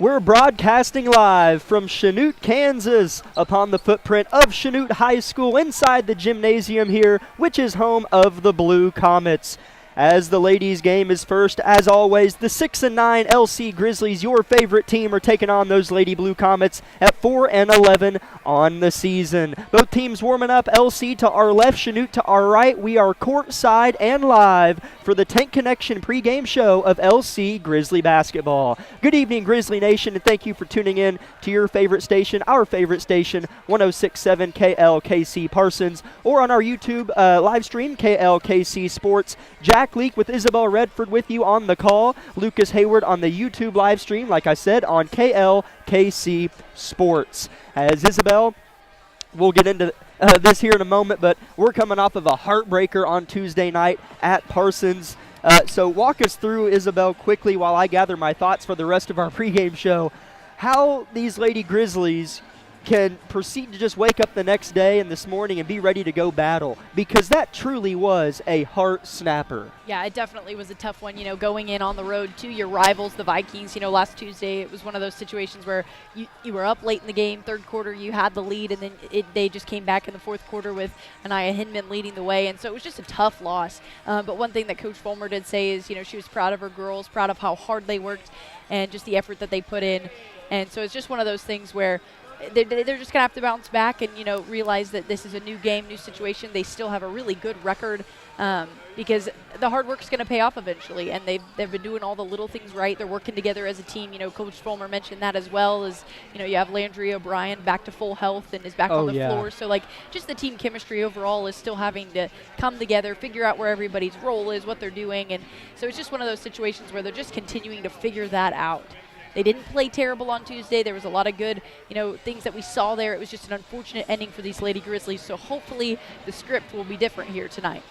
We're broadcasting live from Chanute, Kansas, upon the footprint of Chanute High School inside the gymnasium here, which is home of the Blue Comets. As the ladies' game is first, as always, the 6-9 LC Grizzlies, your favorite team, are taking on those Lady Blue Comets at 4-11 on the season. Both teams warming up. LC to our left, Chanute to our right. We are courtside and live for the Tank Connection pregame show of LC Grizzly basketball. Good evening, Grizzly Nation, and thank you for tuning in to your favorite station, our favorite station, 106.7 KLKC Parsons, or on our YouTube live stream, KLKC Sports. Jack Leak with Isabel Redford with you on the call. Lucas Hayward on the YouTube live stream, like I said, on KLKC Sports. As Isabel, we'll get into this here in a moment, but we're coming off of a heartbreaker on Tuesday night at Parsons. So walk us through, Isabel, quickly while I gather my thoughts for the rest of our pregame show, how these Lady Grizzlies can proceed to just wake up the next day and this morning and be ready to go battle, because that truly was a heart snapper. Yeah, it definitely was a tough one, going in on the road to your rivals, the Vikings. Last Tuesday it was one of those situations where you were up late in the game, third quarter, you had the lead, and then they just came back in the fourth quarter with Anaya Hinman leading the way, and so it was just a tough loss. But one thing that Coach Fulmer did say is, she was proud of her girls, proud of how hard they worked and just the effort that they put in. And so it's just one of those things where they're just going to have to bounce back and, realize that this is a new game, new situation. They still have a really good record because the hard work is going to pay off eventually, and they've been doing all the little things right. They're working together as a team. Coach Fulmer mentioned that as well, as, you have Landry O'Brien back to full health and is back on the floor. So, just the team chemistry overall is still having to come together, figure out where everybody's role is, what they're doing. And so it's just one of those situations where they're just continuing to figure that out. They didn't play terrible on Tuesday. There was a lot of good, things that we saw there. It was just an unfortunate ending for these Lady Grizzlies. So hopefully the script will be different here tonight.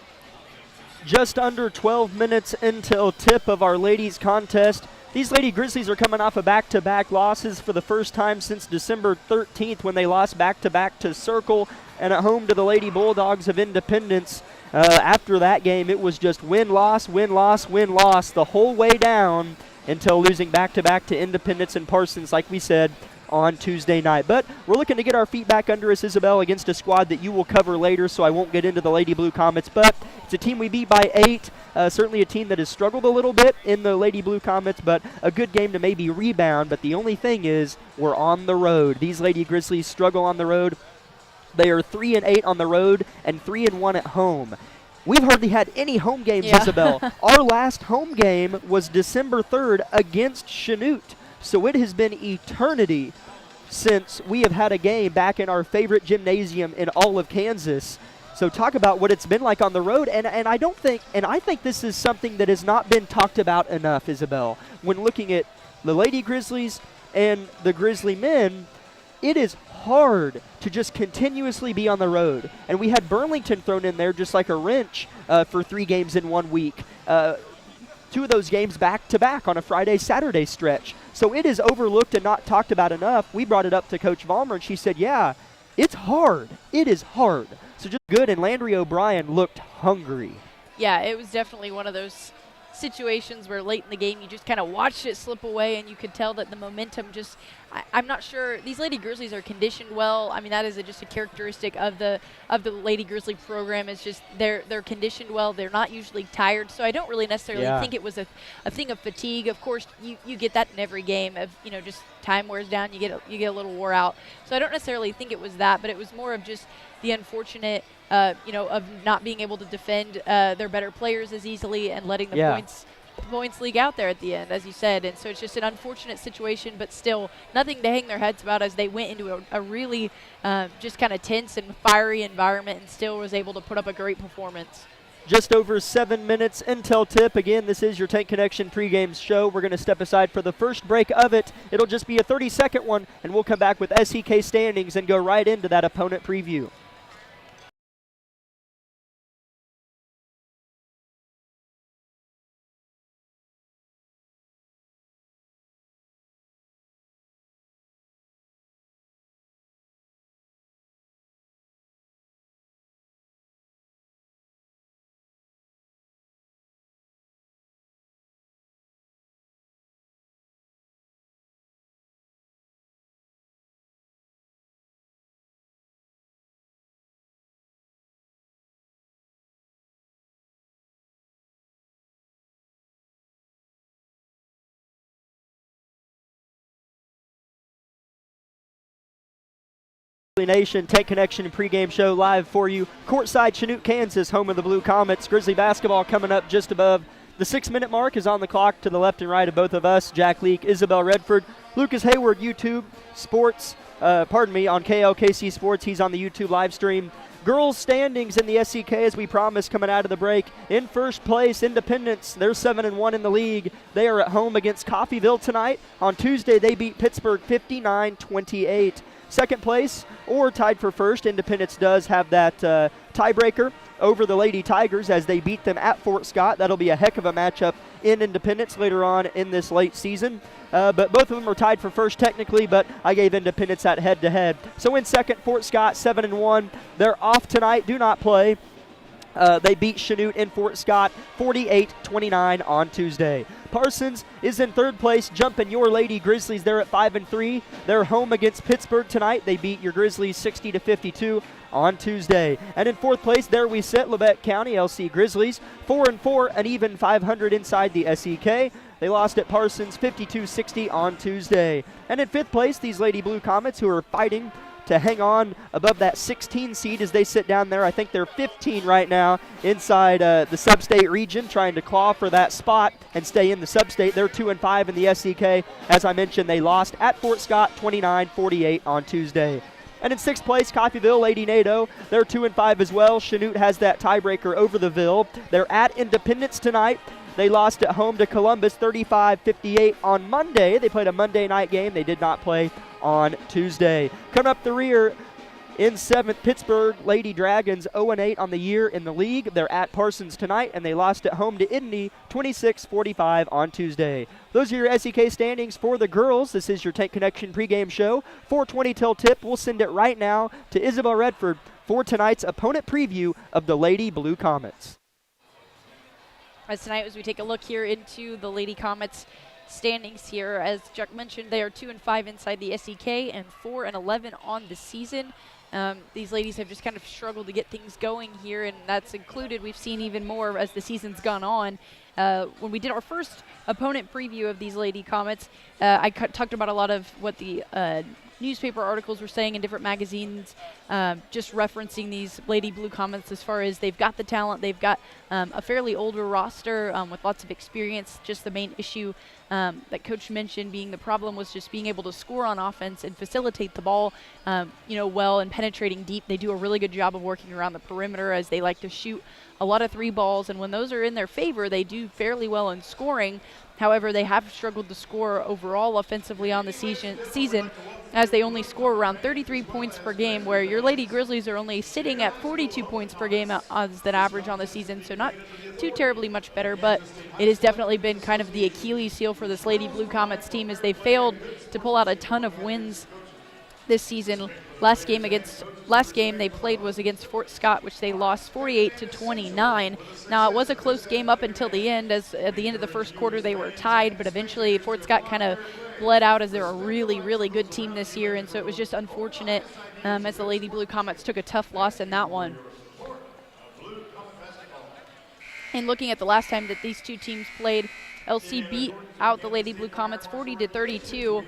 Just under 12 minutes until tip of our ladies contest. These Lady Grizzlies are coming off of back-to-back losses for the first time since December 13th, when they lost back-to-back to Circle and at home to the Lady Bulldogs of Independence. After that game, it was just win-loss, win-loss, win-loss the whole way down, until losing back-to-back to Independence and Parsons, like we said, on Tuesday night. But we're looking to get our feet back under us, Isabel, against a squad that you will cover later, so I won't get into the Lady Blue Comets. But it's a team we beat by 8, certainly a team that has struggled a little bit in the Lady Blue Comets, but a good game to maybe rebound. But the only thing is, we're on the road. These Lady Grizzlies struggle on the road. They are 3-8 on the road and 3-1 at home. We've hardly had any home games, Isabel. Our last home game was December 3rd against Chanute. So it has been eternity since we have had a game back in our favorite gymnasium in all of Kansas. So talk about what it's been like on the road. And I think this is something that has not been talked about enough, Isabel. When looking at the Lady Grizzlies and the Grizzly men, it is hard to just continuously be on the road. And we had Burlington thrown in there just like a wrench for 3 games in 1 week. 2 of those games back-to-back on a Friday-Saturday stretch. So it is overlooked and not talked about enough. We brought it up to Coach Vollmer, and she said, yeah, it's hard. It is hard. So just good, and Landry O'Brien looked hungry. Yeah, it was definitely one of those situations where late in the game you just kind of watched it slip away, and you could tell that the momentum just I'm not sure. These Lady Grizzlies are conditioned well. I mean, that is just a characteristic of the Lady Grizzly program. It's just they're conditioned well. They're not usually tired, so I don't really necessarily think it was a thing of fatigue. Of course, you get that in every game of just time wears down. You get a little wore out. So I don't necessarily think it was that, but it was more of just the unfortunate of not being able to defend their better players as easily and letting the points league out there at the end, as you said. And so it's just an unfortunate situation, but still nothing to hang their heads about, as they went into a really just kind of tense and fiery environment and still was able to put up a great performance. Just over 7 minutes until tip. Again, this is your Tank Connection pregame show. We're going to step aside for the first break of it. It'll just be a 30-second one, and we'll come back with SEK standings and go right into that opponent preview. Nation, Take Connection pregame show live for you. Courtside Chanute, Kansas, home of the Blue Comets. Grizzly basketball coming up just above the 6-minute mark is on the clock to the left and right of both of us. Jack Leak, Isabel Redford, Lucas Hayward, YouTube Sports, on KLKC Sports. He's on the YouTube live stream. Girls standings in the SEK as we promised coming out of the break. In first place, Independence. They're 7-1 in the league. They are at home against Coffeyville tonight. On Tuesday, they beat Pittsburgh 59-28. Second place, or tied for first, Independence does have that tiebreaker over the Lady Tigers as they beat them at Fort Scott. That'll be a heck of a matchup in Independence later on in this late season. But both of them are tied for first technically, but I gave Independence that head-to-head. So in second, Fort Scott 7-1. They're off tonight, do not play. They beat Chanute in Fort Scott 48-29 on Tuesday. Parsons is in third place, jumping your Lady Grizzlies. They're at 5-3. They're home against Pittsburgh tonight. They beat your Grizzlies 60-52 on Tuesday. And in fourth place, there we sit, Labette County LC Grizzlies 4-4, an even 500 inside the SEK. They lost at Parsons 52-60 on Tuesday. And in fifth place, these Lady Blue Comets, who are fighting to hang on above that 16 seed as they sit down there. I think they're 15 right now inside the sub-state region, trying to claw for that spot and stay in the sub-state. They're 2-5 in the SEK. As I mentioned, they lost at Fort Scott 29-48 on Tuesday. And in sixth place, Coffeyville, Lady NATO. They're 2-5 as well. Chanute has that tiebreaker over the Ville. They're at Independence tonight. They lost at home to Columbus 35-58 on Monday. They played a Monday night game. They did not play on Tuesday. Coming up the rear in seventh, Pittsburgh Lady Dragons 0-8 on the year in the league. They're at Parsons tonight, and they lost at home to Indy 26-45 on Tuesday. Those are your SEK standings for the girls. This is your Take Connection pregame show. 4:20 till tip. We'll send it right now to Isabel Redford for tonight's opponent preview of the Lady Blue Comets. As tonight, as we take a look here into the Lady Comets standings here, as Chuck mentioned, they are 2-5 inside the SEK and 4-11 on the season. These ladies have just kind of struggled to get things going here, and that's included. We've seen even more as the season's gone on. When we did our first opponent preview of these Lady Comets, I talked about a lot of what the newspaper articles were saying in different magazines, just referencing these Lady Blue Comets as far as they've got the talent, they've got a fairly older roster with lots of experience. Just the main issue that Coach mentioned being the problem was just being able to score on offense and facilitate the ball well and penetrating deep. They do a really good job of working around the perimeter as they like to shoot a lot of three balls, and when those are in their favor, they do fairly well in scoring. However, they have struggled to score overall offensively on the season as they only score around 33 points per game, where your Lady Grizzlies are only sitting at 42 points per game as that average on the season, so not too terribly much better, but it has definitely been kind of the Achilles heel for this Lady Blue Comets team as they failed to pull out a ton of wins this season. Last game they played was against Fort Scott, which they lost 48-29. Now, it was a close game up until the end, as at the end of the first quarter they were tied, but eventually Fort Scott kind of bled out as they're a really, really good team this year, and so it was just unfortunate as the Lady Blue Comets took a tough loss in that one. And looking at the last time that these two teams played, LC beat out the Lady Blue Comets 40-32.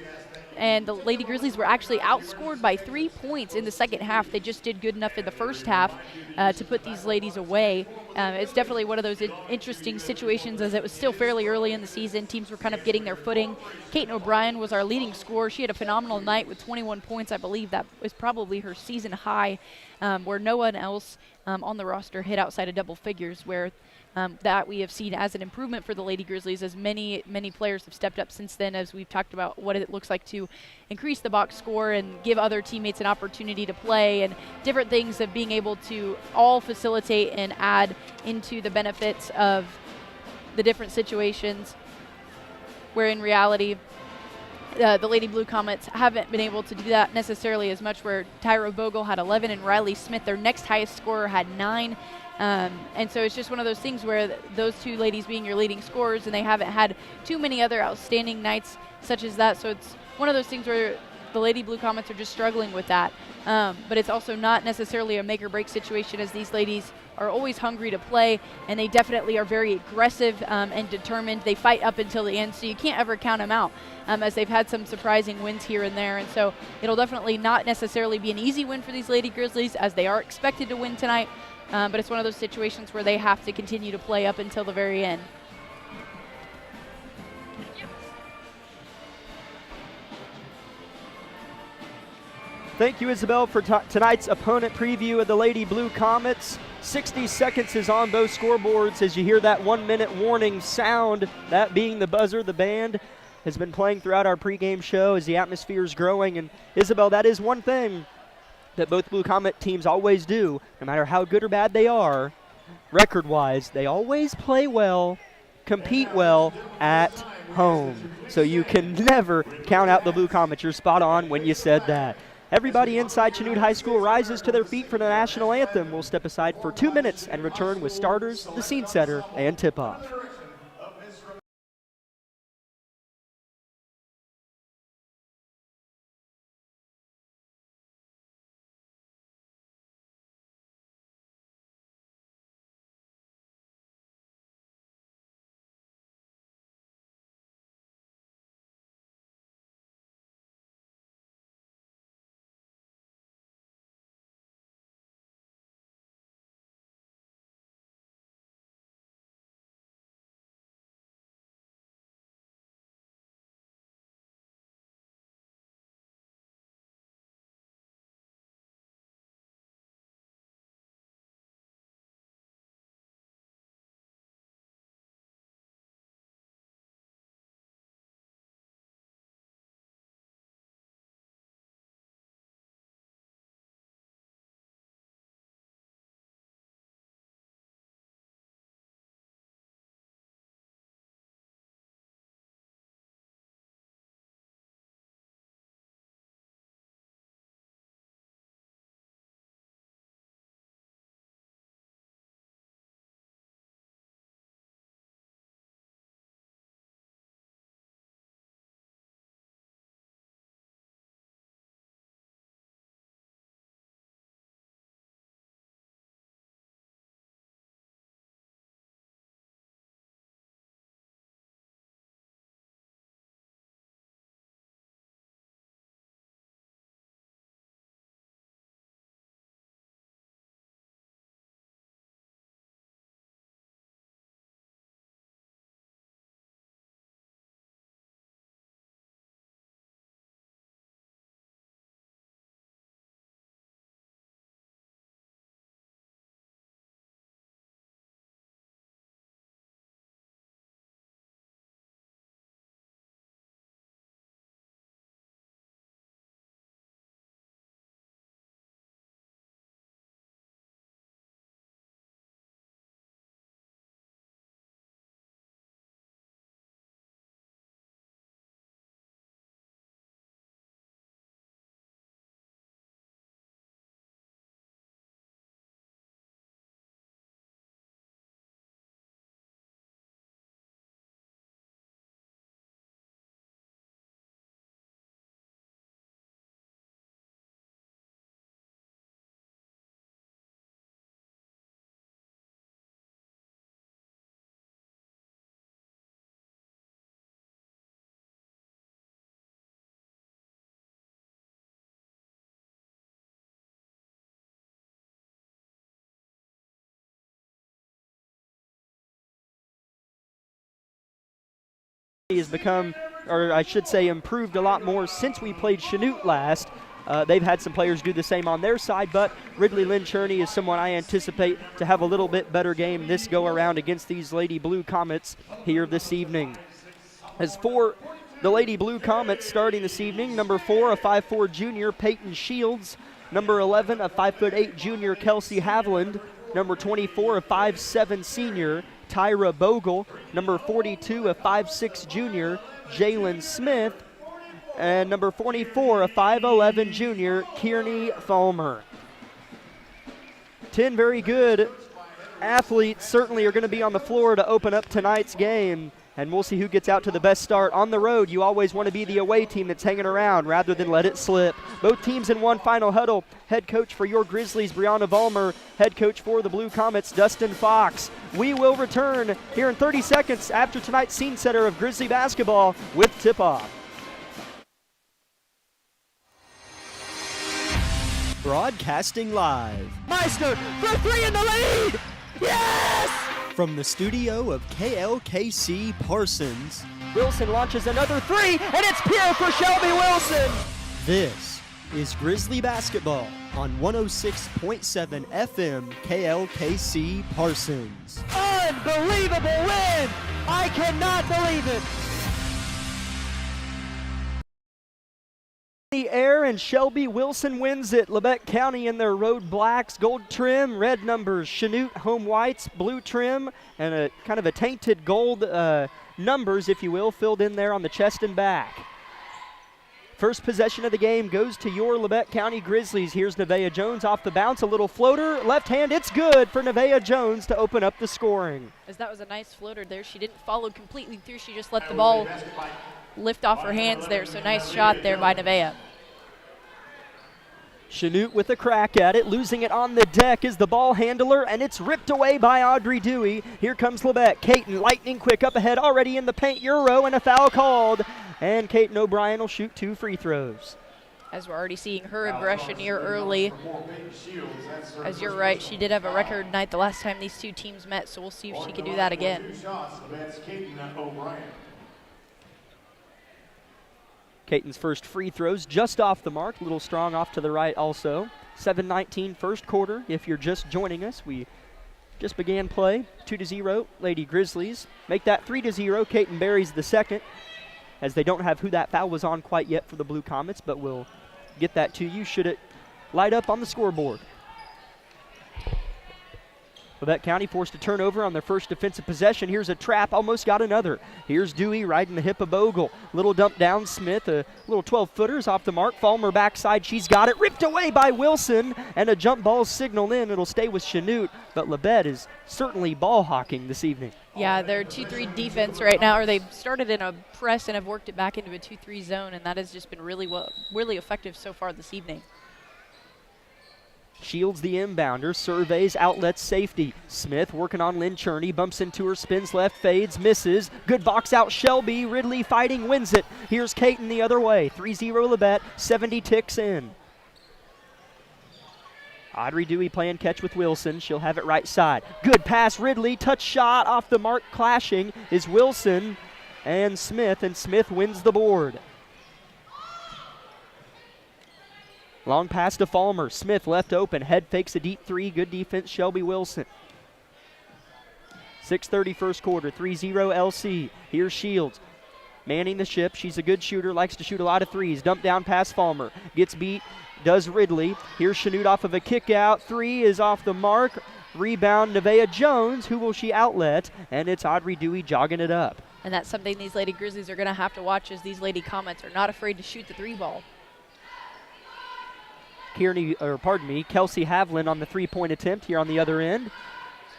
And the Lady Grizzlies were actually outscored by 3 points in the second half. They just did good enough in the first half to put these ladies away. It's definitely one of those interesting situations as it was still fairly early in the season. Teams were kind of getting their footing. Kaiten O'Brien was our leading scorer. She had a phenomenal night with 21 points. I believe that was probably her season high, where no one else on the roster hit outside of double figures, where that we have seen as an improvement for the Lady Grizzlies, as many players have stepped up since then, as we've talked about what it looks like to increase the box score and give other teammates an opportunity to play, and different things of being able to all facilitate and add into the benefits of the different situations, where in reality the Lady Blue Comets haven't been able to do that necessarily as much, where Tyra Bogle had 11 and Riley Smith, their next highest scorer, had 9. And so it's just one of those things where those two ladies being your leading scorers, and they haven't had too many other outstanding nights such as that. So it's one of those things where the Lady Blue Comets are just struggling with that. But it's also not necessarily a make or break situation, as these ladies are always hungry to play, and they definitely are very aggressive and determined. They fight up until the end, so you can't ever count them out, as they've had some surprising wins here and there. And so it'll definitely not necessarily be an easy win for these Lady Grizzlies, as they are expected to win tonight, but it's one of those situations where they have to continue to play up until the very end. Thank you, Isabel, for tonight's opponent preview of the Lady Blue Comets. 60 seconds is on both scoreboards as you hear that 1-minute warning sound, that being the buzzer. The band has been playing throughout our pregame show as the atmosphere is growing. And Isabel, that is one thing that both Blue Comet teams always do, no matter how good or bad they are, record-wise, they always play well, compete well at home. So you can never count out the Blue Comets. You're spot on when you said that. Everybody inside Chanute High School rises to their feet for the national anthem. We'll step aside for 2 minutes and return with starters, the scene setter, and tip-off. Has become, or I should say improved a lot more since we played Chanute last. They've had some players do the same on their side, but Ridley Lynn Cherney is someone I anticipate to have a little bit better game this go around against these Lady Blue Comets here this evening. As for the Lady Blue Comets starting this evening, number 4, a 5'4" junior, Peyton Shields. Number 11, a 5'8" junior, Kelsey Haviland. Number 24, a 5'7" senior, Tyra Bogle. Number 42, a 5'6" junior, Jalen Smith. And number 44, a 5'11" junior, Kearney Fulmer. 10 very good athletes certainly are going to be on the floor to open up tonight's game. and we'll see who gets out to the best start. On the road, you always want to be the away team that's hanging around rather than let it slip. Both teams in one final huddle. Head coach for your Grizzlies, Brianna Vollmer. Head coach for the Blue Comets, Dustin Fox. We will return here in 30 seconds after tonight's scene setter of Grizzly basketball with tip-off. Broadcasting live. Meister for three in the lead! Yes! From the studio of KLKC Parsons. Wilson launches another three, and it's pure for Shelby Wilson! This is Grizzly basketball on 106.7 FM KLKC Parsons. Unbelievable win! I cannot believe it! The air, and Shelby Wilson wins it. Labette County in their road blacks, gold trim, red numbers. Chanute home whites, blue trim, and a kind of a tainted gold numbers, if you will, filled in there on the chest and back. First possession of the game goes to your Labette County Grizzlies. Here's Nevaeh Jones off the bounce, a little floater, left hand, it's good for Nevaeh Jones to open up the scoring. As that was a nice floater there. She didn't follow completely through, she just let the ball lift off her hands there, so nice shot there by Nevaeh. Chanute with a crack at it, losing it on the deck is the ball handler, and it's ripped away by Audrey Dewey. Here comes Labette. Caton lightning quick up ahead, already in the paint, Euro, and a foul called. And Caton O'Brien will shoot 2 free throws. As we're already seeing her aggression here early. As you're right, she did have a record night the last time these two teams met, so we'll see if she can do that again. Caton's first free throws just off the mark, a little strong off to the right also. 7:19 first quarter. If you're just joining us, we just began play. 2-0, Lady Grizzlies. Make that 3-0. Caton buries the second, as they don't have who that foul was on quite yet for the Blue Comets, but we'll get that to you should it light up on the scoreboard. Labette County forced a turnover on their first defensive possession. Here's a trap, almost got another. Here's Dewey riding the hip of Bogle. Little dump down, Smith, a little 12-footers off the mark. Fallmer backside, she's got it. Ripped away by Wilson, and a jump ball signaled in. It'll stay with Chanute, but Labette is certainly ball hawking this evening. Yeah, they're 2-3 defense right now, or they've started in a press and have worked it back into a 2-3 zone, and that has just been really effective so far this evening. Shields the inbounder, surveys, outlets, safety. Smith working on Lynn Cherney, bumps into her, spins left, fades, misses. Good box out, Shelby. Ridley fighting, wins it. Here's Caton the other way. 3-0 Labette, 70 ticks in. Audrey Dewey playing catch with Wilson. She'll have it right side. Good pass, Ridley. Touch shot off the mark, clashing is Wilson and Smith wins the board. Long pass to Fallmer. Smith left open. Head fakes a deep three. Good defense, Shelby Wilson. 6:30 first quarter. 3-0 LC. Here's Shields. Manning the ship. She's a good shooter. Likes to shoot a lot of threes. Dump down past Fallmer. Gets beat. Does Ridley. Here's Chanute off of a kick out. Three is off the mark. Rebound, Nevaeh Jones. Who will she outlet? And it's Audrey Dewey jogging it up. And that's something these Lady Grizzlies are going to have to watch, as these Lady Comets are not afraid to shoot the three ball. Kelsey Havlin on the three-point attempt here on the other end.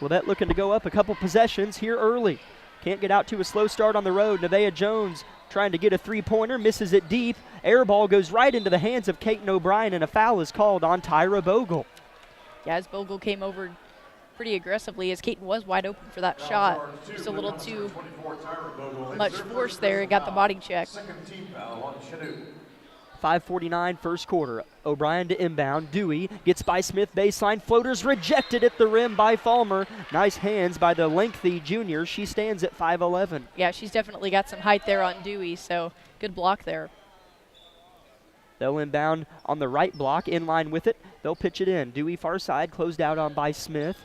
Labette looking to go up a couple possessions here early. Can't get out to a slow start on the road. Nevaeh Jones trying to get a three-pointer, misses it deep. Air ball goes right into the hands of Caton O'Brien, and a foul is called on Tyra Bogle. Yeah, as Bogle came over pretty aggressively, as Caton was wide open for that shot. Just a little too much force there. It got the body check. 5:49 first quarter. O'Brien to inbound. Dewey gets by Smith baseline. Floaters rejected at the rim by Fallmer. Nice hands by the lengthy junior. She stands at 5'11". Yeah, she's definitely got some height there on Dewey, so good block there. They'll inbound on the right block, in line with it. They'll pitch it in. Dewey far side, closed out on by Smith,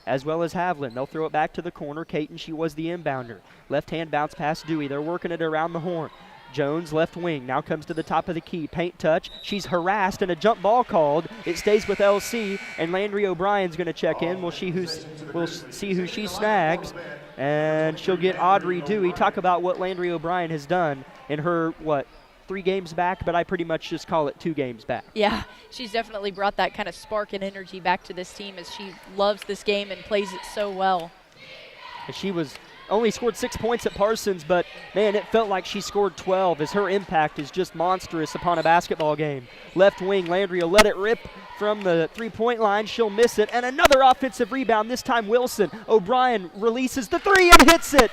as well as Havlin. They'll throw it back to the corner. Caton, she was the inbounder. Left hand bounce past Dewey. They're working it around the horn. Jones left wing, now comes to the top of the key. Paint touch, she's harassed, and a jump ball called. It stays with LC, and Landry O'Brien's going to check in. We'll see who she snags, and she'll get Audrey Dewey. Talk about what Landry O'Brien has done in her, 3 games back, but I pretty much just call it 2 games back. Yeah, she's definitely brought that kind of spark and energy back to this team, as she loves this game and plays it so well. She was only scored 6 points at Parsons, but man, it felt like she scored 12 as her impact is just monstrous upon a basketball game. Left wing, Landry will let it rip from the three-point line. She'll miss it, and another offensive rebound, this time Wilson. O'Brien releases the three and hits it.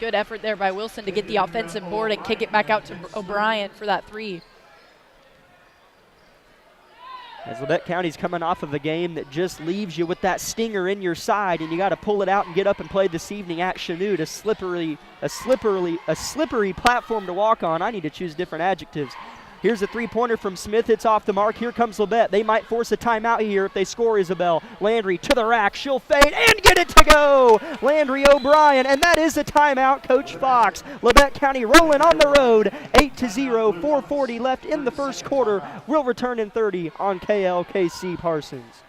Good effort there by Wilson to get the offensive board and kick it back out to O'Brien for that three. As Labette County's coming off of a game that just leaves you with that stinger in your side, and you got to pull it out and get up and play this evening at Chanute, a slippery platform to walk on. I need to choose different adjectives. Here's a three-pointer from Smith. It's off the mark. Here comes Labette. They might force a timeout here if they score, Isabel. Landry to the rack. She'll fade and get it to go. Landry O'Brien, and that is a timeout, Coach Fox. Labette County rolling on the road. 8-0, 4:40 left in the first quarter. We'll return in 30 on KLKC Parsons.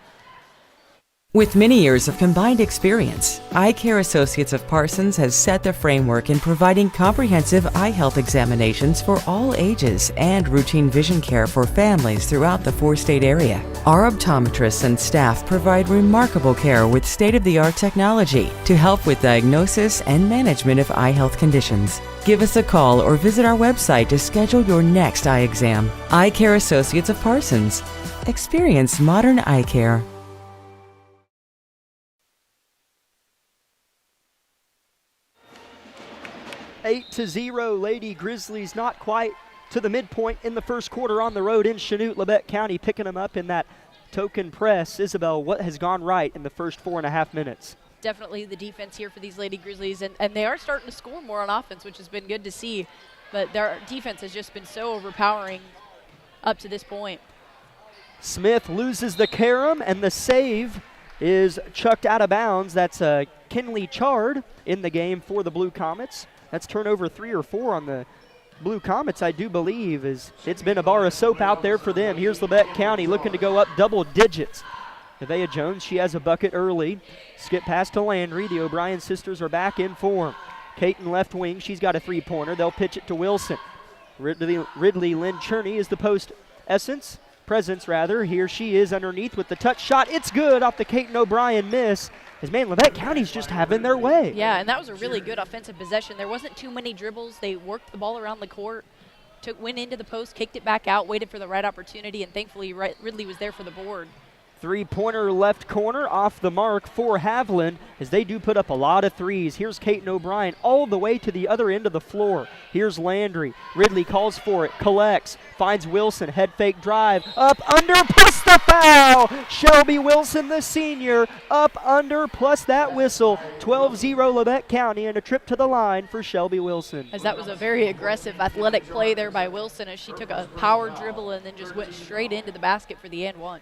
With many years of combined experience, Eye Care Associates of Parsons has set the framework in providing comprehensive eye health examinations for all ages and routine vision care for families throughout the four-state area. Our optometrists and staff provide remarkable care with state-of-the-art technology to help with diagnosis and management of eye health conditions. Give us a call or visit our website to schedule your next eye exam. Eye Care Associates of Parsons. Experience modern eye care. 8-0, Lady Grizzlies not quite to the midpoint in the first quarter on the road in Chanute. Labette County picking them up in that token press. Isabel, what has gone right in the first 4.5 minutes? Definitely the defense here for these Lady Grizzlies, and they are starting to score more on offense, which has been good to see. But their defense has just been so overpowering up to this point. Smith loses the carom, and the save is chucked out of bounds. That's Kinley Chard in the game for the Blue Comets. That's turnover 3 or 4 on the Blue Comets, I do believe. It's been a bar of soap out there for them. Here's Labette County looking to go up double digits. Nevaeh Jones, she has a bucket early. Skip pass to Landry. The O'Brien sisters are back in form. Caton left wing, she's got a three-pointer. They'll pitch it to Wilson. Ridley Lynn Cherney is the presence. Here she is underneath with the touch shot. It's good off the Caton O'Brien miss. As man, Labette County's just having their way. Yeah, and that was a really good offensive possession. There wasn't too many dribbles. They worked the ball around the court, went into the post, kicked it back out, waited for the right opportunity, and thankfully Ridley was there for the board. Three-pointer left corner off the mark for Haviland as they do put up a lot of threes. Here's Caton O'Brien all the way to the other end of the floor. Here's Landry. Ridley calls for it, collects, finds Wilson, head fake drive, up, under, plus the foul. Shelby Wilson, the senior, up, under, plus that whistle. 12-0 Labette County and a trip to the line for Shelby Wilson. As that was a very aggressive athletic play there by Wilson as she took a power dribble and then just went straight into the basket for the and one.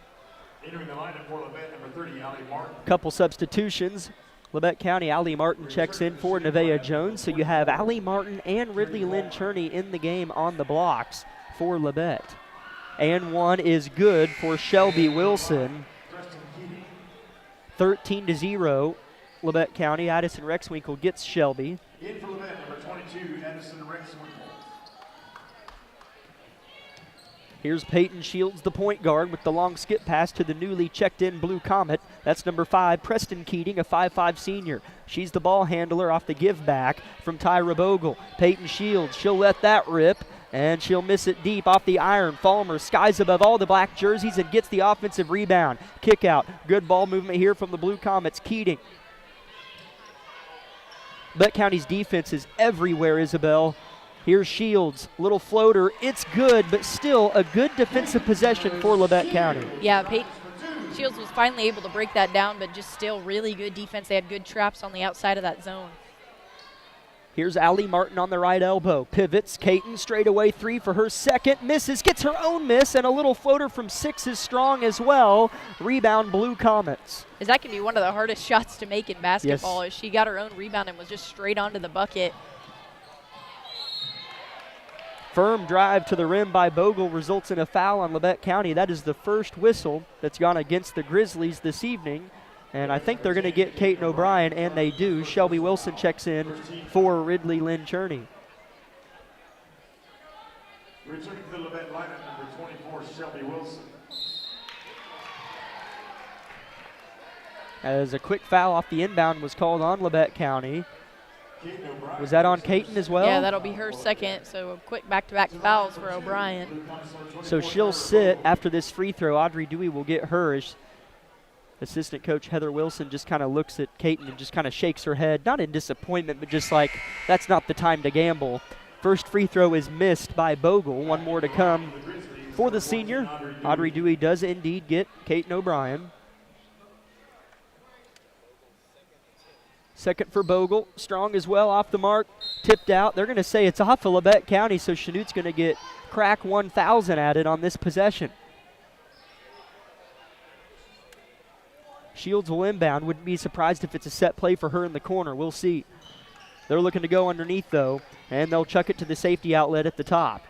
Entering the lineup for Labette, number 30, Allie Martin. Couple substitutions. Labette County, Allie Martin checks in for Nevaeh Jones. So you have Allie Martin and Ridley Lynn Cherney in the game on the blocks for Labette. And one is good for Shelby Wilson. 13-0, Labette County. Addison Rexwinkle gets Shelby. In for Labette, number 22, Addison Rexwinkle. Here's Peyton Shields, the point guard, with the long skip pass to the newly checked-in Blue Comet. That's number 5, Preston Keating, a 5'5 senior. She's the ball handler off the give back from Tyra Bogle. Peyton Shields, she'll let that rip, and she'll miss it deep off the iron. Falmer skies above all the black jerseys and gets the offensive rebound. Kick out. Good ball movement here from the Blue Comets. Keating. Labette County's defense is everywhere, Isabel. Here's Shields, little floater. It's good, but still a good defensive possession for Labette County. Yeah, Peyton Shields was finally able to break that down, but just still really good defense. They had good traps on the outside of that zone. Here's Allie Martin on the right elbow. Pivots, Caton straight away three for her second. Misses, gets her own miss, and a little floater from 6 is strong as well. Rebound, Blue Comets. As that can be one of the hardest shots to make in basketball, yes. As she got her own rebound and was just straight onto the bucket. Firm drive to the rim by Bogle results in a foul on Labette County. That is the first whistle that's gone against the Grizzlies this evening. And I think they're going to get Caton O'Brien, and they do. Shelby Wilson checks in for Ridley Lynn Cherney. Returning to the Labette lineup, number 24, Shelby Wilson. As a quick foul off the inbound was called on Labette County. Was that on Caton as well? Yeah, that'll be her second, so a quick back-to-back fouls for O'Brien. So she'll sit after this free throw. Audrey Dewey will get hers. Assistant coach Heather Wilson just kind of looks at Caton and just kind of shakes her head, not in disappointment, but just like, that's not the time to gamble. First free throw is missed by Bogle. One more to come for the senior. Audrey Dewey does indeed get Caton O'Brien. Second for Bogle, strong as well, off the mark, tipped out. They're going to say it's off of Labette County, so Chanute's going to get crack 1,000 added on this possession. Shields will inbound. Wouldn't be surprised if it's a set play for her in the corner. We'll see. They're looking to go underneath, though, and they'll chuck it to the safety outlet at the top.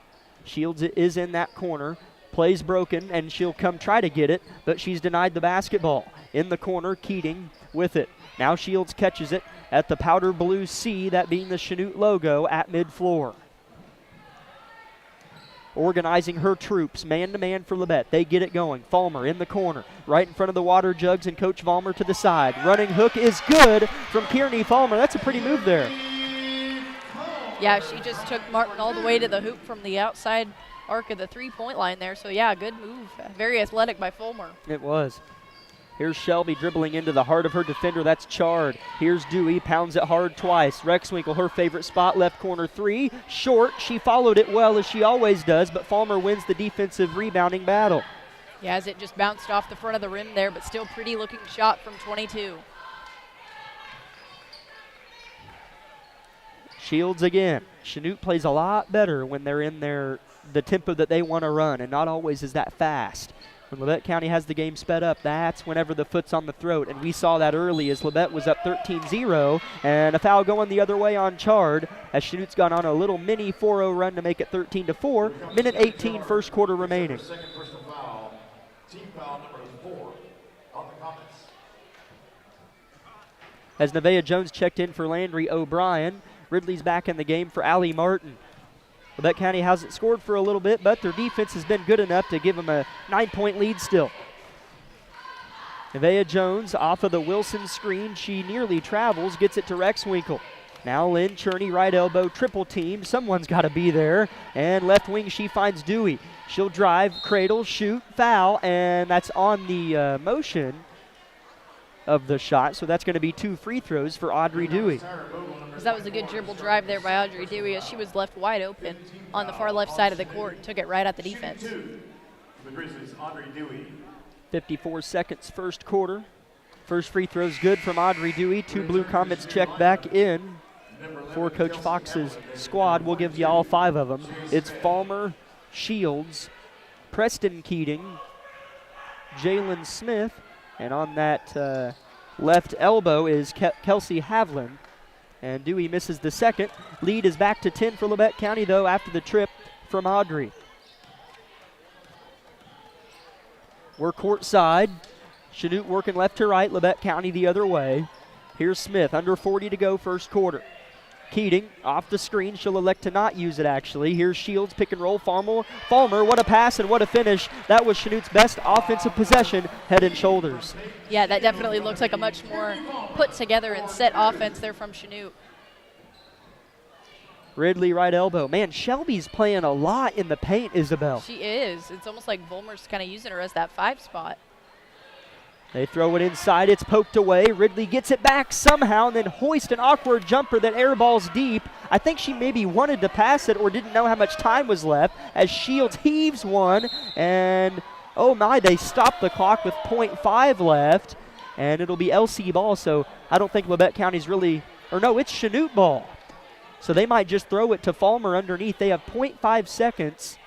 Shields is in that corner. Play's broken, and she'll come try to get it, but she's denied the basketball. In the corner, Keating with it. Now Shields catches it at the powder blue C, that being the Chanute logo, at mid-floor. Organizing her troops, man-to-man for Labette. They get it going. Falmer in the corner, right in front of the water jugs, and Coach Valmer to the side. Running hook is good from Kearney Falmer. That's a pretty move there. Yeah, she just took Martin all the way to the hoop from the outside arc of the three-point line there. So, yeah, good move. Very athletic by Fulmer. It was. Here's Shelby dribbling into the heart of her defender. That's Chard. Here's Dewey, pounds it hard twice. Rexwinkle, her favorite spot, left corner three. Short. She followed it well, as she always does, but Falmer wins the defensive rebounding battle. Yeah, as it just bounced off the front of the rim there, but still pretty looking shot from 22. Shields again. Chanute plays a lot better when they're in the tempo that they want to run, and not always is that fast. When Labette County has the game sped up, that's whenever the foot's on the throat, and we saw that early as Labette was up 13-0, and a foul going the other way on Chard as Chanute's gone on a little mini 4-0 run to make it 13-4. Minute 18, first quarter remaining. Second personal foul, team foul number 4 on the Comets. As Nevaeh Jones checked in for Landry O'Brien, Ridley's back in the game for Allie Martin. Labette County hasn't scored for a little bit, but their defense has been good enough to give them a 9-point lead still. Nevaeh Jones off of the Wilson screen. She nearly travels, gets it to Rexwinkle. Now Lynn Cherney, right elbow, triple team. Someone's got to be there. And left wing, she finds Dewey. She'll drive, cradle, shoot, foul, and that's on the motion of the shot. So that's going to be 2 free throws for Audrey Dewey. That was a good dribble drive there by Audrey Dewey as she was left wide open on the far left side of the court and took it right at the defense. The Grizzlies, Audrey Dewey. 54 seconds first quarter. First free throw's good from Audrey Dewey. 2 Blue Comets checked back in for Coach Fox's squad. We'll give you all 5 of them. It's Falmer, Shields, Preston Keating, Jalen Smith, and on that left elbow is Kelsey Havlin. And Dewey misses the second. Lead is back to 10 for Labette County, though, after the trip from Audrey. We're courtside. Chanute working left to right, Labette County the other way. Here's Smith, under 40 to go first quarter. Keating off the screen. She'll elect to not use it, actually. Here's Shields, pick and roll. Falmer, what a pass and what a finish. That was Chanute's best offensive possession, head and shoulders. Yeah, that definitely looks like a much more put together and set offense there from Chanute. Ridley, right elbow. Man, Shelby's playing a lot in the paint, Isabel. She is. It's almost like Volmer's kind of using her as that 5 spot. They throw it inside. It's poked away. Ridley gets it back somehow and then hoists an awkward jumper that airballs deep. I think she maybe wanted to pass it or didn't know how much time was left as Shields heaves one. And, oh my, they stopped the clock with .5 left. And it'll be LC ball, so I don't think Labette County's really, or no, it's Chanute ball. So they might just throw it to Falmer underneath. They have .5 seconds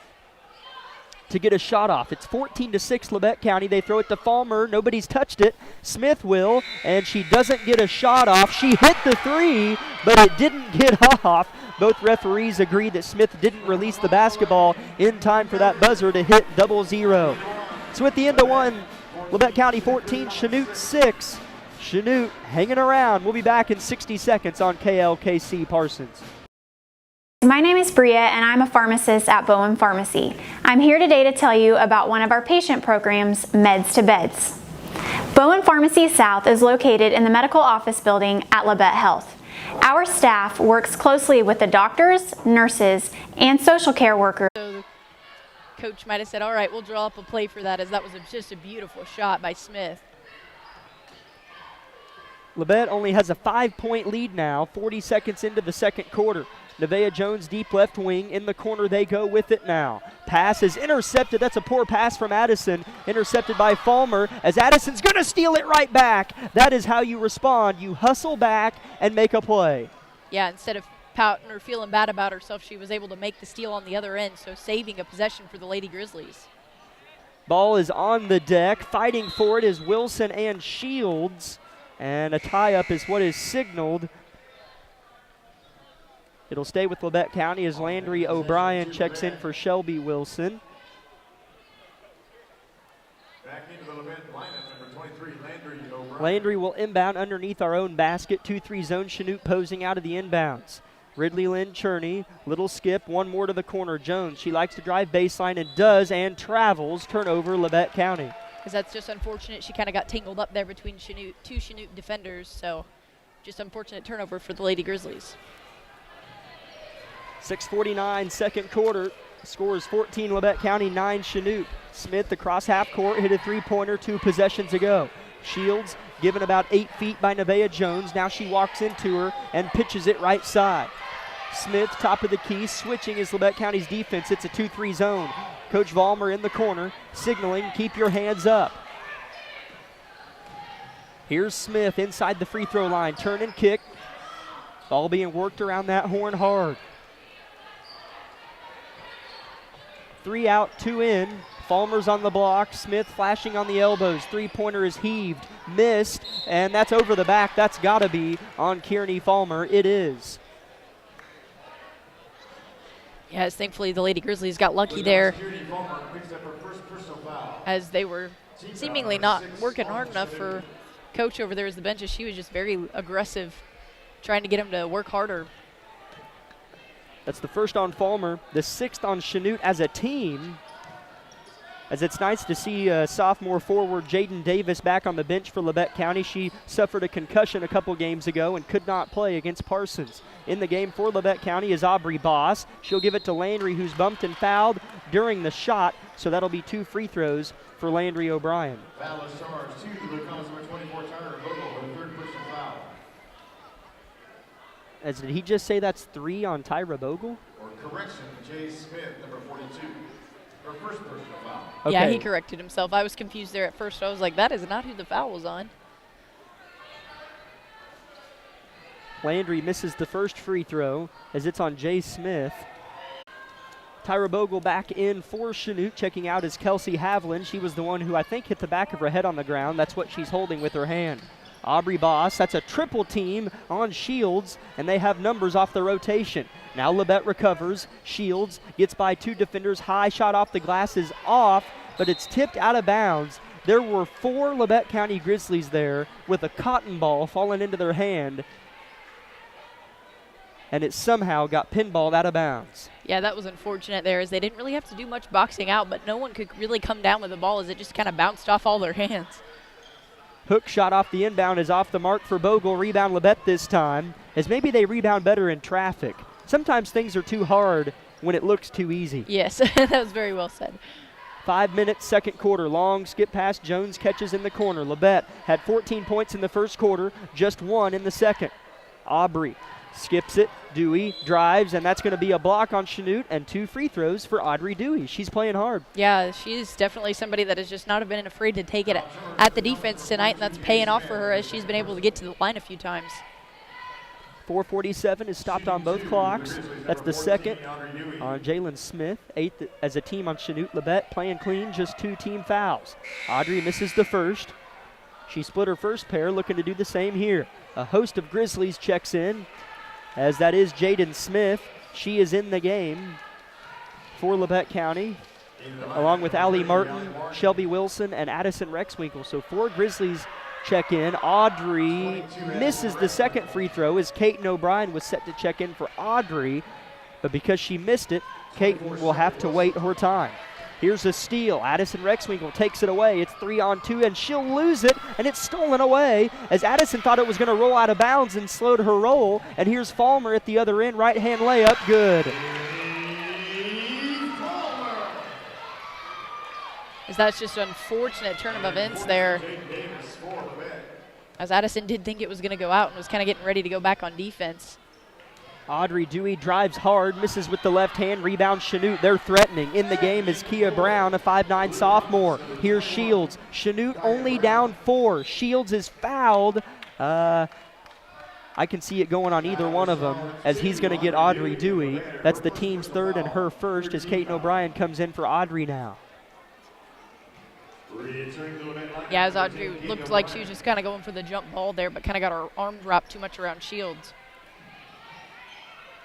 to get a shot off. It's 14-6 Labette County. They throw it to Falmer. Nobody's touched it. Smith will, and she doesn't get a shot off. She hit the 3, but it didn't get off. Both referees agree that Smith didn't release the basketball in time for that buzzer to hit 0-0. So at the end of 1, Labette County 14, Chanute 6. Chanute hanging around. We'll be back in 60 seconds on KLKC Parsons. My name is Bria and I'm a pharmacist at Bowen Pharmacy. I'm here today to tell you about one of our patient programs, Meds to Beds. Bowen Pharmacy South is located in the medical office building at Labette Health. Our staff works closely with the doctors, nurses, and social care workers. So the coach might have said, all right, we'll draw up a play for that, as that was just a beautiful shot by Smith. Labette only has a 5-point lead now, 40 seconds into the second quarter. Nevaeh Jones deep left wing. In the corner they go with it now. Pass is intercepted. That's a poor pass from Addison. Intercepted by Falmer as Addison's going to steal it right back. That is how you respond. You hustle back and make a play. Yeah, instead of pouting or feeling bad about herself, she was able to make the steal on the other end, so saving a possession for the Lady Grizzlies. Ball is on the deck. Fighting for it is Wilson and Shields. And a tie-up is what is signaled. It'll stay with Labette County as Landry O'Brien checks in for Shelby Wilson. Back into the Labette lineup, number 23, Landry O'Brien. Landry will inbound underneath our own basket. 2-3 zone. Chanute posing out of the inbounds. Ridley Lynn Cherney, little skip, one more to the corner. Jones, she likes to drive baseline and does, and travels. Turnover, Labette County. Because that's just unfortunate. She kind of got tangled up there between two Chanute defenders, so just unfortunate turnover for the Lady Grizzlies. 6:49, second quarter. Score is 14, Labette County, 9, Chanute. Smith across half court, hit a three-pointer 2 possessions ago. Shields given about 8 feet by Nevaeh Jones. Now she walks into her and pitches it right side. Smith, top of the key, switching is Labette County's defense. It's a 2-3 zone. Coach Vollmer in the corner, signaling, keep your hands up. Here's Smith inside the free throw line. Turn and kick. Ball being worked around that horn hard. 3 out, 2 in. Falmer's on the block. Smith flashing on the elbows. Three-pointer is heaved, missed, and that's over the back. That's got to be on Kearney Falmer. It is. Yes, thankfully the Lady Grizzlies got lucky there, Falmer picks up her first personal foul. as they were seemingly not working hard enough for Coach over there as the benches. She was just very aggressive, trying to get him to work harder. That's the first on Falmer, the 6th on Chanute as a team. As it's nice to see sophomore forward Jaden Davis back on the bench for Labette County. She suffered a concussion a couple games ago and could not play against Parsons. In the game for Labette County is Aubrey Boss. She'll give it to Landry, who's bumped and fouled during the shot, so that'll be 2 free throws for Landry O'Brien. Foul is charged to the number 24, Tyler Vogel, with 3rd personal foul. As did he just say that's 3 on Tyra Bogle? Or correction, Jay Smith, number 42, her first personal foul. Okay. Yeah, he corrected himself. I was confused there at first. I was like, that is not who the foul was on. Landry misses the first free throw as it's on Jay Smith. Tyra Bogle back in for Chanute. Checking out is Kelsey Havlin. She was the one who I think hit the back of her head on the ground. That's what she's holding with her hand. Aubrey Boss, that's a triple team on Shields, and they have numbers off the rotation. Now Labette recovers. Shields gets by 2 defenders. High shot off the glass is off, but it's tipped out of bounds. There were 4 Labette County Grizzlies there with a cotton ball falling into their hand, and it somehow got pinballed out of bounds. Yeah, that was unfortunate there, as they didn't really have to do much boxing out, but no one could really come down with the ball as it just kind of bounced off all their hands. Hook shot off the inbound is off the mark for Bogle. Rebound Labette this time, as maybe they rebound better in traffic. Sometimes things are too hard when it looks too easy. Yes, that was very well said. 5 minutes, second quarter. Long skip pass. Jones catches in the corner. Labette had 14 points in the first quarter, just 1 in the second. Aubrey skips it. Dewey drives, and that's going to be a block on Chanute and 2 free throws for Audrey Dewey. She's playing hard. Yeah, she's definitely somebody that has just not been afraid to take it at the defense tonight, and that's paying off for her as she's been able to get to the line a few times. 4:47 is stopped on both clocks. That's the second on Jalen Smith. 8th as a team on Chanute. Labette playing clean, just 2 team fouls. Audrey misses the first. She split her first pair, looking to do the same here. A host of Grizzlies checks in, as that is Jaden Smith. She is in the game for Labette County, along with Allie Martin, Shelby Wilson, and Addison Rexwinkle. So 4 Grizzlies check in. Audrey misses the second free throw as Kaiten O'Brien was set to check in for Audrey, but because she missed it, Kaiten will have to wait her time. Here's a steal. Addison Rexwinkle takes it away. It's 3-on-2, and she'll lose it, and it's stolen away as Addison thought it was going to roll out of bounds and slowed her roll. And here's Falmer at the other end. Right-hand layup, good. As that's just an unfortunate turn of events there. As Addison did think it was going to go out and was kind of getting ready to go back on defense. Audrey Dewey drives hard, misses with the left hand, rebound Chanute. They're threatening. In the game is Kia Brown, a 5'9" sophomore. Here's Shields. Chanute only down 4. Shields is fouled. I can see it going on either one of them as he's going to get Audrey Dewey. That's the team's third and her first as Kaiten O'Brien comes in for Audrey now. Yeah, as Audrey looked like she was just kind of going for the jump ball there, but kind of got her arms wrapped too much around Shields.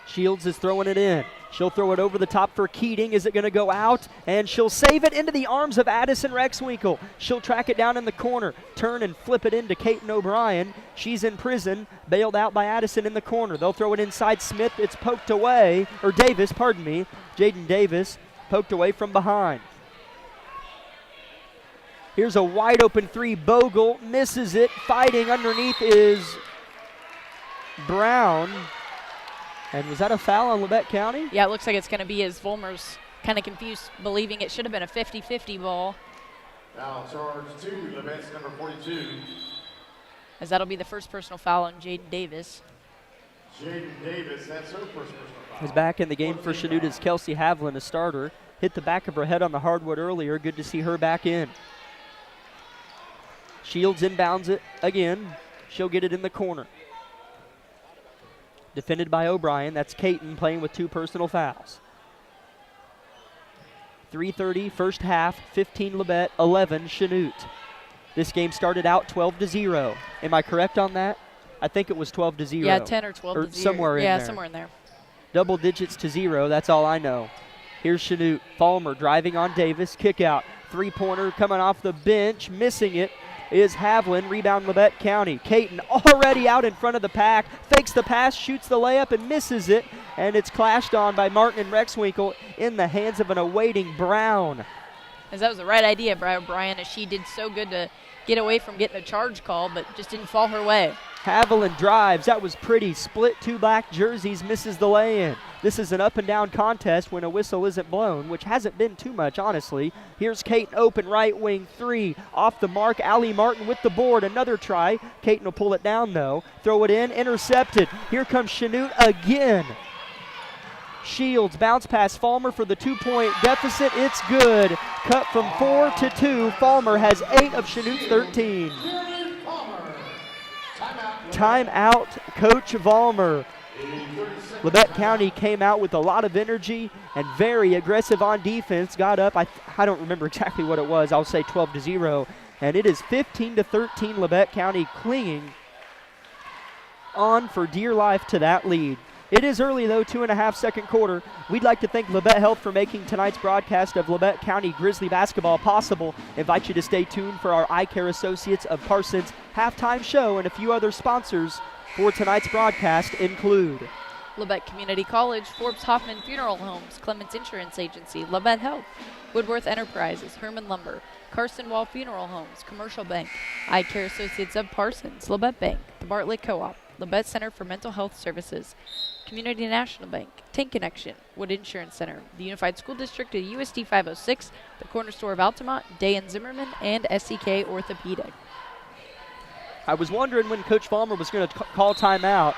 Shields is throwing it in. She'll throw it over the top for Keating. Is it going to go out? And she'll save it into the arms of Addison Rexwinkle. She'll track it down in the corner, turn and flip it into Kaiten O'Brien. She's in prison, bailed out by Addison in the corner. They'll throw it inside Smith. It's poked away, or Davis, pardon me. Jaden Davis poked away from behind. Here's a wide open three. Bogle misses it. Fighting underneath is Brown. And was that a foul on Labette County? Yeah, it looks like it's going to be as Vollmer's kind of confused, believing it should have been a 50-50 ball. Foul charge to Labette's number 42. As that'll be the first personal foul on Jaden Davis. Jaden Davis, that's her first personal foul. Is back in the game for Chanute as Kelsey Havlin, a starter. Hit the back of her head on the hardwood earlier. Good to see her back in. Shields inbounds it again. She'll get it in the corner. Defended by O'Brien. That's Kaiten playing with 2 personal fouls. 3:30 first half, 15 Labette, 11 Chanute. This game started out 12-0. Am I correct on that? I think it was 12-0. Yeah, 10 or 12 or to 0. somewhere in there. Yeah, somewhere in there. Double digits to 0, that's all I know. Here's Chanute. Falmer driving on Davis. Kick out. Three-pointer coming off the bench. Missing it is Havlin. Rebound Labette County. Kaiten already out in front of the pack. Fakes the pass, shoots the layup, and misses it. And it's clashed on by Martin and Rexwinkle in the hands of an awaiting Brown. As that was the right idea by O'Brien, as she did so good to get away from getting a charge call, but just didn't fall her way. Haviland drives. That was pretty. Split 2 black jerseys. Misses the lay-in. This is an up-and-down contest when a whistle isn't blown, which hasn't been too much, honestly. Here's Kaiten open right wing 3. Off the mark, Allie Martin with the board. Another try. Kaiten will pull it down, though. Throw it in. Intercepted. Here comes Chanute again. Shields bounce pass Falmer for the 2-point deficit. It's good. Cut from 4 to 2. Falmer has 8 of Chanute's 13. Timeout, Coach Vollmer. Labette County came out with a lot of energy and very aggressive on defense. Got up, I don't remember exactly what it was. I'll say 12-0. And it is 15-13 Labette County clinging on for dear life to that lead. It is early, though, 2.5 second quarter. We'd like to thank Labette Health for making tonight's broadcast of Labette County Grizzly basketball possible. Invite you to stay tuned for our Eye Care Associates of Parsons halftime show, and a few other sponsors for tonight's broadcast include Labette Community College, Forbes Hoffman Funeral Homes, Clements Insurance Agency, Labette Health, Woodworth Enterprises, Herman Lumber, Carson Wall Funeral Homes, Commercial Bank, Eye Care Associates of Parsons, Labette Bank, the Bartlett Co-op, Labette Center for Mental Health Services, Community National Bank, Tank Connection, Wood Insurance Center, the Unified School District of USD 506, the Corner Store of Altamont, Day and Zimmerman, and SCK Orthopedic. I was wondering when Coach Vollmer was going to call timeout,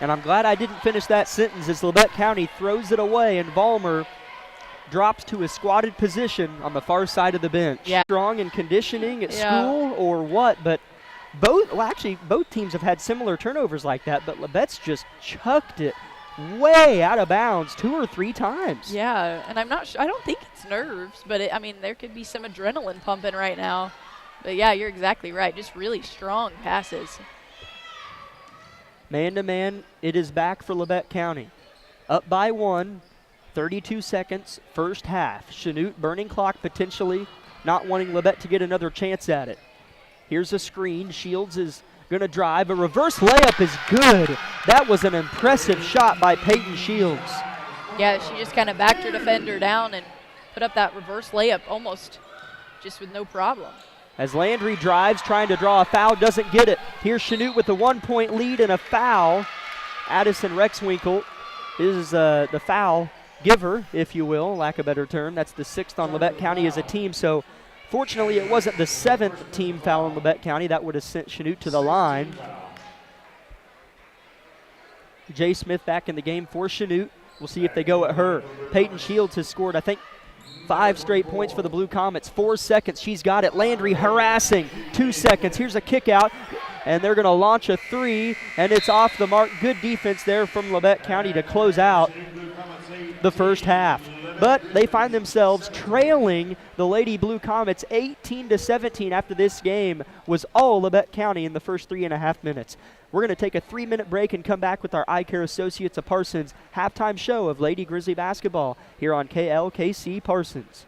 and I'm glad I didn't finish that sentence as Labette County throws it away and Vollmer drops to a squatted position on the far side of the bench. Yeah. Strong in conditioning at school or what, but both teams have had similar turnovers like that, but Labette's just chucked it way out of bounds 2 or 3 times. Yeah, and I'm not sure, I don't think it's nerves, but there could be some adrenaline pumping right now. But yeah, you're exactly right. Just really strong passes. Man-to-man, it is back for Labette County. Up by 1, 32 seconds, first half. Chanute burning clock potentially, not wanting Labette to get another chance at it. Here's a screen. Shields is going to drive. A reverse layup is good. That was an impressive shot by Peyton Shields. Yeah, she just kind of backed her defender down and put up that reverse layup almost just with no problem. As Landry drives, trying to draw a foul, doesn't get it. Here's Chanute with a 1-point lead and a foul. Addison Rexwinkle is the foul giver, if you will, lack of a better term. That's the 6th on Labette County as a team. So fortunately, it wasn't the 7th team foul on Labette County. That would have sent Chanute to the line. Jay Smith back in the game for Chanute. We'll see if they go at her. Peyton Shields has scored, I think, 5 straight points for the Blue Comets. 4 seconds. She's got it. Landry harassing. 2 seconds. Here's a kick out. And they're going to launch a 3, and it's off the mark. Good defense there from Labette County to close out the first half. But they find themselves trailing the Lady Blue Comets 18-17 after this game was all Labette County in the first 3.5 minutes. We're going to take a 3-minute break and come back with our Eye Care Associates of Parsons halftime show of Lady Grizzly basketball here on KLKC Parsons.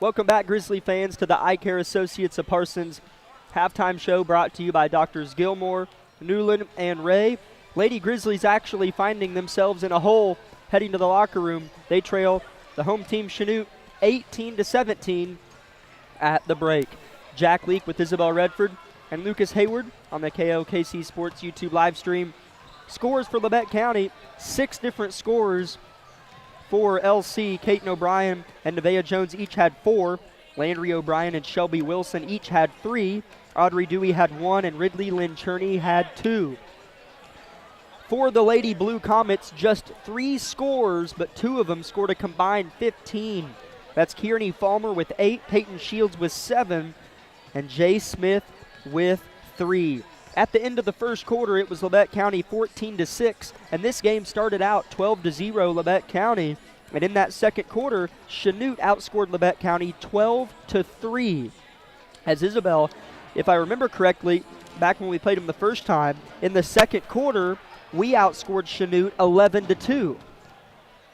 Welcome back, Grizzly fans, to the Eye Care Associates of Parsons halftime show brought to you by Doctors Gilmore, Newland, and Ray. Lady Grizzlies actually finding themselves in a hole heading to the locker room. They trail the home team Chanute 18-17 at the break. Jack Leak with Isabel Redford and Lucas Hayward on the KLKC Sports YouTube live stream. Scores for Labette County, 6 different scorers. For LC, Kaiten O'Brien and Nevaeh Jones each had 4. Landry O'Brien and Shelby Wilson each had 3. Audrey Dewey had 1, and Ridley Lynn Cherney had 2. For the Lady Blue Comets, just 3 scores, but 2 of them scored a combined 15. That's Kearney Falmer with 8, Peyton Shields with 7, and Jay Smith with 3. At the end of the first quarter, it was Labette County 14-6, and this game started out 12-0 Labette County. And in that second quarter, Chanute outscored Labette County 12-3. As Isabel, if I remember correctly, back when we played them the first time, in the second quarter, we outscored Chanute 11-2.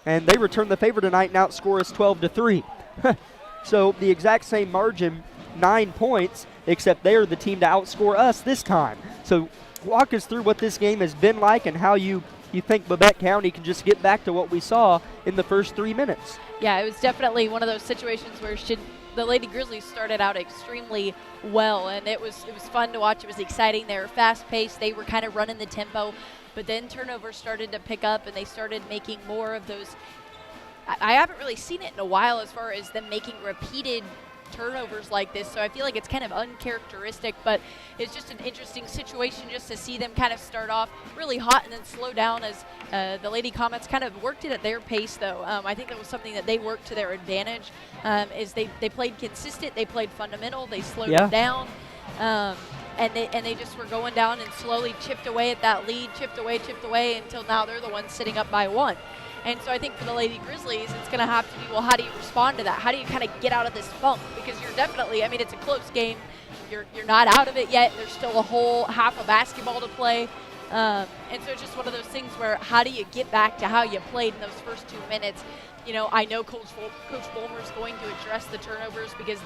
And they returned the favor tonight and outscore us 12-3. So the exact same margin, 9 points, except they're the team to outscore us this time. So walk us through what this game has been like and how you think Labette County can just get back to what we saw in the first 3 minutes. Yeah, it was definitely one of those situations where the Lady Grizzlies started out extremely well, and it was fun to watch. It was exciting. They were fast-paced. They were kind of running the tempo, but then turnovers started to pick up, and they started making more of those. I haven't really seen it in a while as far as them making repeated turnovers like this, so I feel like it's kind of uncharacteristic, but it's just an interesting situation just to see them kind of start off really hot and then slow down as the Lady Comets kind of worked it at their pace, though. I think that was something that they worked to their advantage, is they played consistent, they played fundamental, they slowed it down. And they just were going down and slowly chipped away at that lead, chipped away until now they're the ones sitting up by 1. And so I think for the Lady Grizzlies, it's going to have to be, well, how do you respond to that? How do you kind of get out of this funk? Because you're definitely, I mean, it's a close game. You're not out of it yet. There's still a whole half of basketball to play. And so it's just one of those things where how do you get back to how you played in those first 2 minutes? You know, I know Coach Fulmer is going to address the turnovers, because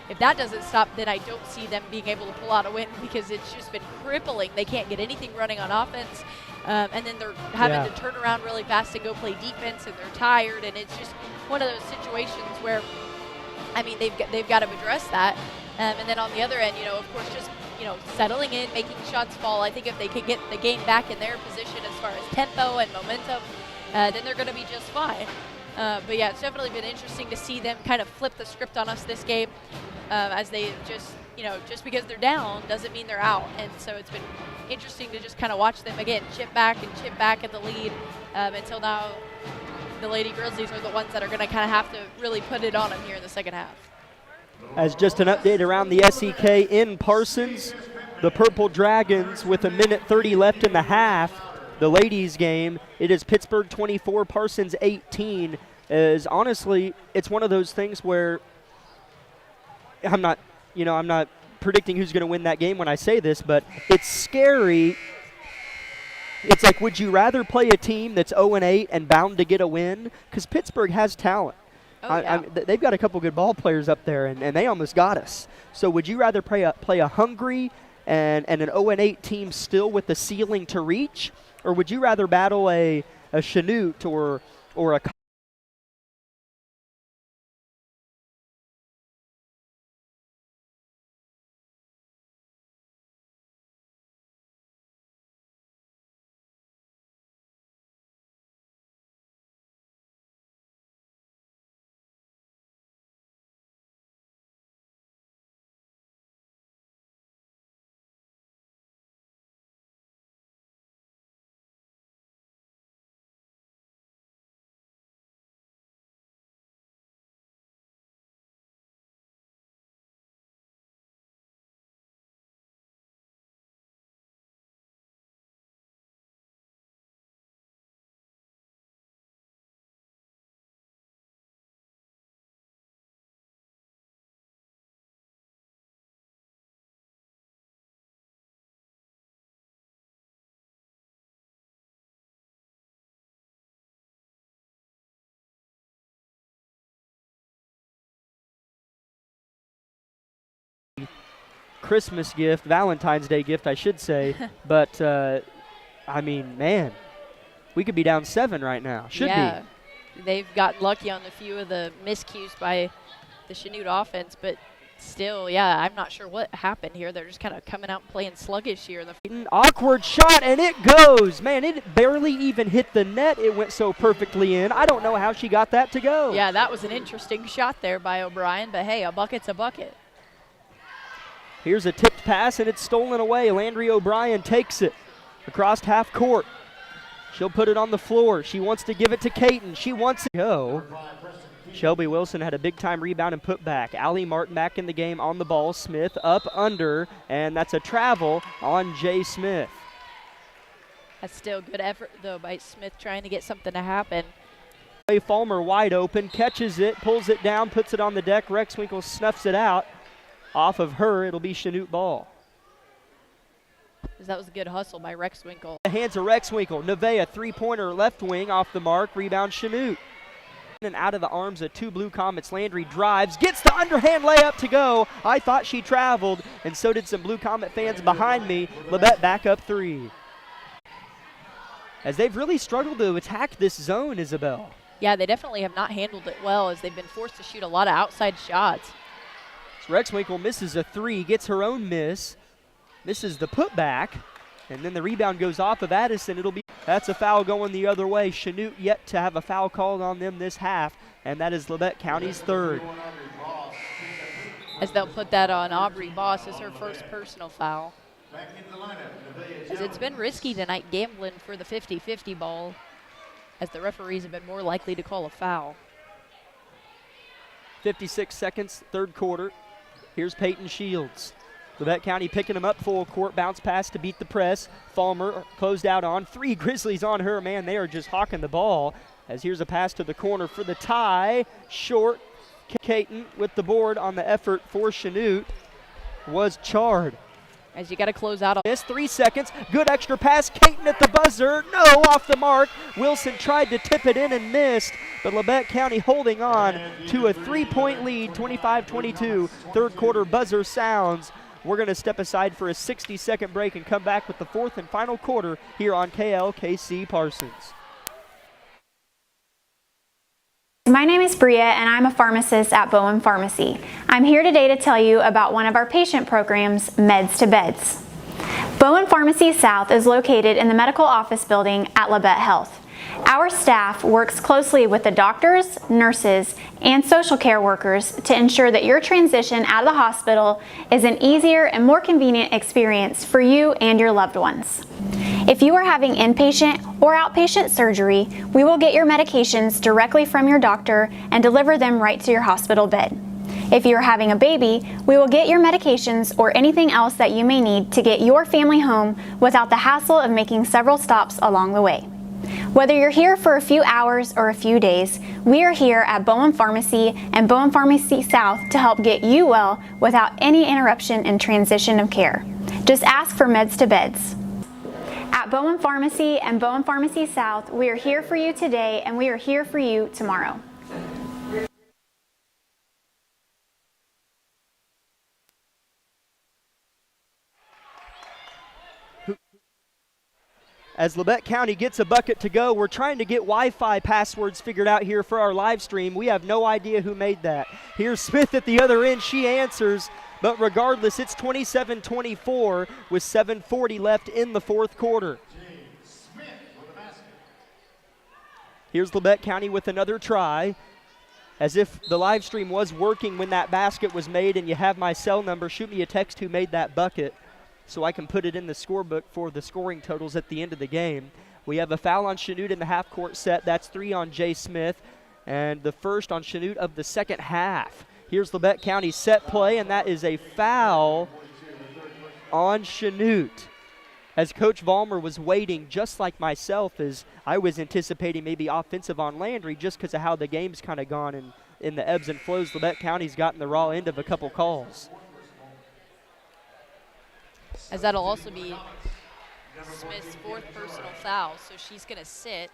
if that doesn't stop, then I don't see them being able to pull out a win, because it's just been crippling. They can't get anything running on offense, and then they're having to turn around really fast and go play defense, and they're tired, and it's just one of those situations where, I mean, they've got to address that. And then on the other end, you know, of course, just, you know, settling in, making shots fall. I think if they can get the game back in their position as far as tempo and momentum, then they're going to be just fine. But yeah, it's definitely been interesting to see them kind of flip the script on us this game, as they just, you know, just because they're down doesn't mean they're out. And so it's been interesting to just kind of watch them, again, chip back at the lead, until now the Lady Grizzlies are the ones that are going to kind of have to really put it on them here in the second half. As just an update around the SEK in Parsons, the Purple Dragons with 1:30 left in the half. The ladies game, it is Pittsburgh 24, Parsons 18. Is honestly, it's one of those things where I'm not predicting who's going to win that game when I say this, but it's scary. It's like, would you rather play a team that's 0-8 and bound to get a win? Because Pittsburgh has talent. They've got a couple good ball players up there, and they almost got us. So would you rather play a hungry and an 0-8 team still with the ceiling to reach, or would you rather battle a Chanute or a Christmas gift, Valentine's Day gift, I should say. But, I mean, man, we could be down 7 right now. Should be. They've gotten lucky on a few of the miscues by the Chanute offense, but still, yeah, I'm not sure what happened here. They're just kind of coming out and playing sluggish here. Awkward shot, and it goes. Man, it barely even hit the net. It went so perfectly in. I don't know how she got that to go. Yeah, that was an interesting shot there by O'Brien, but hey, a bucket's a bucket. Here's a tipped pass, and it's stolen away. Landry O'Brien takes it across half court. She'll put it on the floor. She wants to give it to Caton. She wants to go. Shelby Wilson had a big-time rebound and put back. Allie Martin back in the game on the ball. Smith up under, and that's a travel on Jay Smith. That's still good effort, though, by Smith trying to get something to happen. Fulmer wide open, catches it, pulls it down, puts it on the deck. Rexwinkle snuffs it out. Off of her, it'll be Chanute ball. That was a good hustle by Rexwinkle. The hands of Rexwinkle. Nevaeh, three-pointer left wing off the mark. Rebound Chanute. And out of the arms of 2 Blue Comets. Landry drives, gets the underhand layup to go. I thought she traveled, and so did some Blue Comet fans behind me. Labette back up 3. As they've really struggled to attack this zone, Isabel. Yeah, they definitely have not handled it well, as they've been forced to shoot a lot of outside shots. Rexwinkle misses a 3, gets her own miss, misses the putback, and then the rebound goes off of Addison. That's a foul going the other way. Chanute yet to have a foul called on them this half, and that is Labette County's 3rd. as they'll put that on Aubrey Boss as her first personal foul. Back into the lineup, As it's been risky tonight gambling for the 50-50 ball, as the referees have been more likely to call a foul. 56 seconds, third quarter. Here's Peyton Shields. Labette County picking him up full court, bounce pass to beat the press. Falmer closed out on. 3 Grizzlies on her. Man, they are just hawking the ball. As here's a pass to the corner for the tie. Short. Caton with the board on the effort for Chanute was charred. As you got to close out. Miss 3 seconds. Good extra pass. Caton at the buzzer. No, off the mark. Wilson tried to tip it in and missed, but Labette County holding on to a 3-point lead, 25-22. Third quarter buzzer sounds. We're going to step aside for a 60-second break and come back with the fourth and final quarter here on KLKC Parsons. My name is Bria and I'm a pharmacist at Bowen Pharmacy. I'm here today to tell you about one of our patient programs, Meds to Beds. Bowen Pharmacy South is located in the medical office building at Labette Health. Our staff works closely with the doctors, nurses, and social care workers to ensure that your transition out of the hospital is an easier and more convenient experience for you and your loved ones. If you are having inpatient or outpatient surgery, we will get your medications directly from your doctor and deliver them right to your hospital bed. If you are having a baby, we will get your medications or anything else that you may need to get your family home without the hassle of making several stops along the way. Whether you're here for a few hours or a few days, we are here at Bowen Pharmacy and Bowen Pharmacy South to help get you well without any interruption in transition of care. Just ask for Meds to Beds. At Bowen Pharmacy and Bowen Pharmacy South, we are here for you today and we are here for you tomorrow. As Labette County gets a bucket to go, we're trying to get Wi-Fi passwords figured out here for our live stream. We have no idea who made that. Here's Smith at the other end. She answers, but regardless, it's 27-24 with 7:40 left in the fourth quarter. Here's Labette County with another try. As if the live stream was working when that basket was made, and you have my cell number, shoot me a text who made that bucket, so I can put it in the scorebook for the scoring totals at the end of the game. We have a foul on Chanute in the half-court set. That's 3 on Jay Smith, and the first on Chanute of the second half. Here's Labette County's set play, and that is a foul on Chanute. As Coach Vollmer was waiting, just like myself, as I was anticipating maybe offensive on Landry just because of how the game's kind of gone and in the ebbs and flows. Labette County's gotten the raw end of a couple calls. As that'll also be Smith's fourth personal foul, so she's going to sit.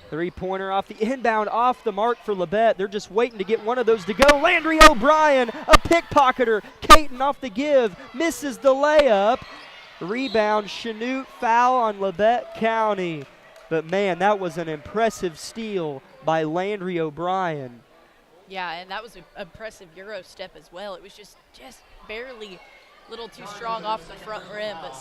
Three-pointer off the inbound, off the mark for Labette. They're just waiting to get one of those to go. Landry O'Brien, a pickpocketer. Caton off the give, misses the layup. Rebound, Chanute, foul on Labette County. But man, that was an impressive steal by Landry O'Brien. Yeah, and that was an impressive Euro step as well. It was just barely a little too strong off the front rim, but